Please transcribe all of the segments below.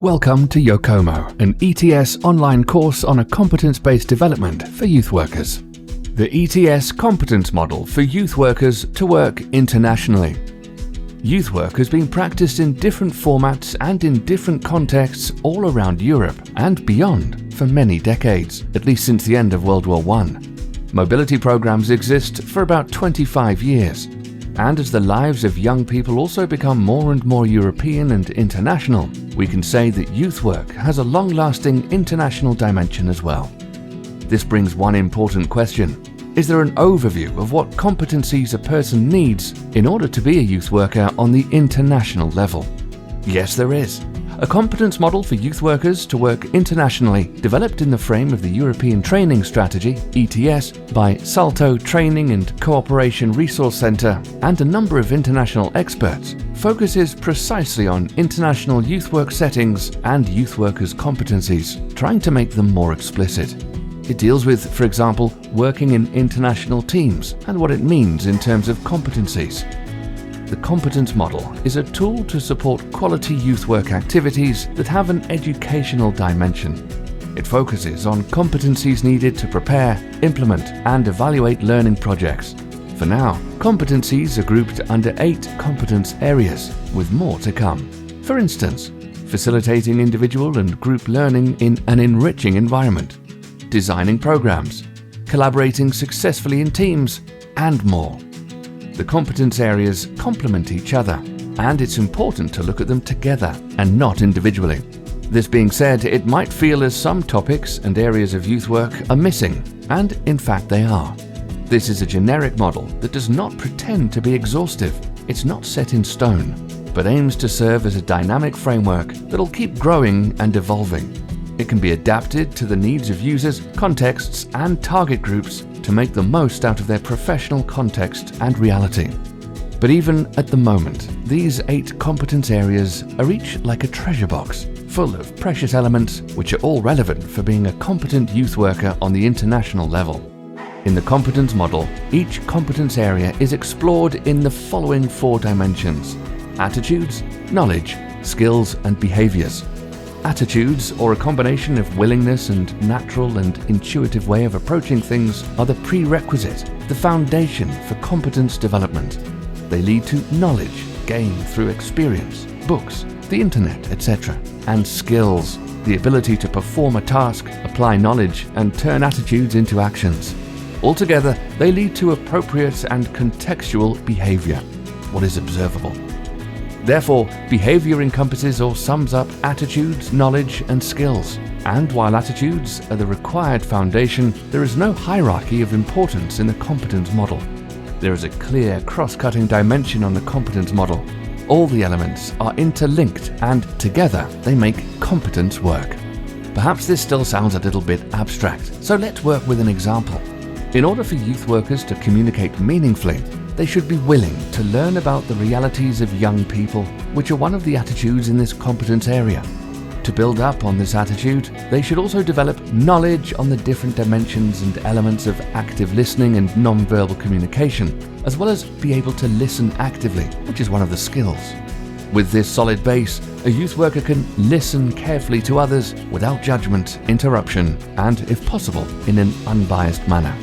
Welcome to YOCOMO, an ETS online course on a competence-based development for youth workers. The ETS competence model for youth workers to work internationally. Youth work has been practiced in different formats and in different contexts all around Europe and beyond for many decades, at least since the end of World War I. Mobility programs exist for about 25 years. And as the lives of young people also become more and more European and international, we can say that youth work has a long-lasting international dimension as well. This brings one important question. Is there an overview of what competencies a person needs in order to be a youth worker on the international level? Yes, there is. A competence model for youth workers to work internationally, developed in the frame of the European Training Strategy, ETS, by SALTO Training and Cooperation Resource Centre and a number of international experts, focuses precisely on international youth work settings and youth workers' competencies, trying to make them more explicit. It deals with, for example, working in international teams and what it means in terms of competencies. The competence model is a tool to support quality youth work activities that have an educational dimension. It focuses on competencies needed to prepare, implement, and evaluate learning projects. For now, competencies are grouped under 8 competence areas, with more to come. For instance, facilitating individual and group learning in an enriching environment, designing programs, collaborating successfully in teams, and more. The competence areas complement each other, and it's important to look at them together and not individually. This being said, it might feel as some topics and areas of youth work are missing, and in fact they are. This is a generic model that does not pretend to be exhaustive. It's not set in stone, but aims to serve as a dynamic framework that'll keep growing and evolving. It can be adapted to the needs of users, contexts, and target groups to make the most out of their professional context and reality. But even at the moment, these 8 competence areas are each like a treasure box, full of precious elements which are all relevant for being a competent youth worker on the international level. In the competence model, each competence area is explored in the following 4 dimensions: attitudes, knowledge, skills, and behaviors. Attitudes, or a combination of willingness and natural and intuitive way of approaching things, are the prerequisite, the foundation for competence development. They lead to knowledge gained through experience, books, the internet, etc. And skills, the ability to perform a task, apply knowledge, and turn attitudes into actions. Altogether, they lead to appropriate and contextual behavior, what is observable. Therefore, behavior encompasses or sums up attitudes, knowledge, and skills. And while attitudes are the required foundation, there is no hierarchy of importance in the competence model. There is a clear cross-cutting dimension on the competence model. All the elements are interlinked, and together they make competence work. Perhaps this still sounds a little bit abstract, so let's work with an example. In order for youth workers to communicate meaningfully, they should be willing to learn about the realities of young people, which are one of the attitudes in this competence area. To build up on this attitude, they should also develop knowledge on the different dimensions and elements of active listening and non-verbal communication, as well as be able to listen actively, which is one of the skills. With this solid base, a youth worker can listen carefully to others without judgment, interruption, and, if possible, in an unbiased manner.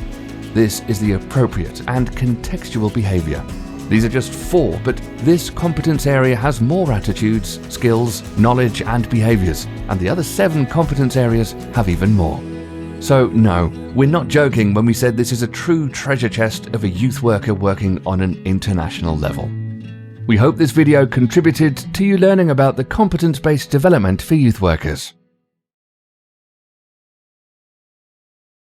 This is the appropriate and contextual behavior. These are just 4, but this competence area has more attitudes, skills, knowledge, and behaviors, and the other 7 competence areas have even more. So no, we're not joking when we said this is a true treasure chest of a youth worker working on an international level. We hope this video contributed to you learning about the competence-based development for youth workers.